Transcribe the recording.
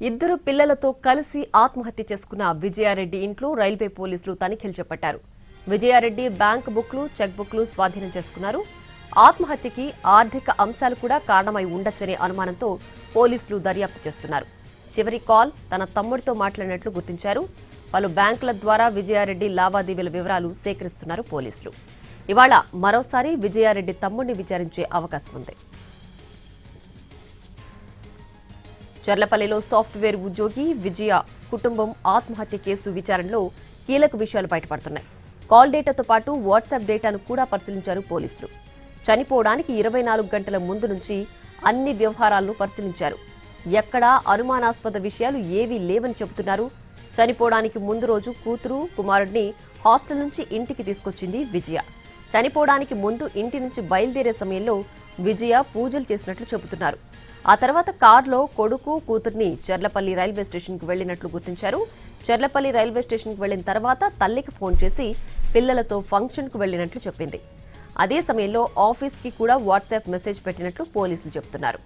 ఇద్దరు పిల్లలతో కలిసి ఆత్మహత్య చేసుకున్న విజయారెడ్డి ఇంట్లో రైల్వే పోలీసులు తనిఖీలు చేపట్టారు. విజయారెడ్డి బ్యాంక్ బుక్లు, చెక్ బుక్లు స్వాధీనం చేసుకున్నారు. ఆత్మహత్యకి ఆర్థిక అంశాలు కూడా కారణమై ఉండొచ్చనే అనుమానంతో పోలీసులు దర్యాప్తు చేస్తున్నారు. చివరి కాల్ తన తమ్ముడితో మాట్లాడినట్లు గుర్తించారు. పలు బ్యాంకుల ద్వారా విజయారెడ్డి లావాదేవీల వివరాలు సేకరిస్తున్నారు పోలీసులు. ఇవాళ మరోసారి విజయారెడ్డి తమ్ముడిని విచారించే అవకాశం ఉంది. చర్లపల్లిలో సాఫ్ట్వేర్ ఉద్యోగి విజయ కుటుంబం ఆత్మహత్య కేసు విచారణలో కీలక విషయాలు బయటపడుతున్నాయి. కాల్ డేటాతో పాటు వాట్సాప్ డేటాను కూడా పరిశీలించారు పోలీసులు. చనిపోవడానికి 24 గంటల ముందు నుంచి అన్ని వ్యవహారాలను పరిశీలించారు. ఎక్కడా అనుమానాస్పద విషయాలు ఏవీ లేవని చెబుతున్నారు. చనిపోవడానికి ముందు రోజు కూతురు, కుమారుడిని హాస్టల్ నుంచి ఇంటికి తీసుకొచ్చింది విజయ. చనిపోవడానికి ముందు ఇంటి నుంచి బయలుదేరే సమయంలో విజయ పూజలు చేసినట్లు చెబుతున్నారు. ఆ తర్వాత కారులో కొడుకు, కూతుర్ని చర్లపల్లి రైల్వే స్టేషన్కు వెళ్లినట్లు గుర్తించారు. చర్లపల్లి రైల్వే స్టేషన్కు వెళ్లిన తర్వాత తల్లికి ఫోన్ చేసి పిల్లలతో ఫంక్షన్కు వెళ్లినట్లు చెప్పింది. అదే సమయంలో ఆఫీస్కి కూడా వాట్సాప్ మెసేజ్ పెట్టినట్లు పోలీసులు చెబుతున్నారు.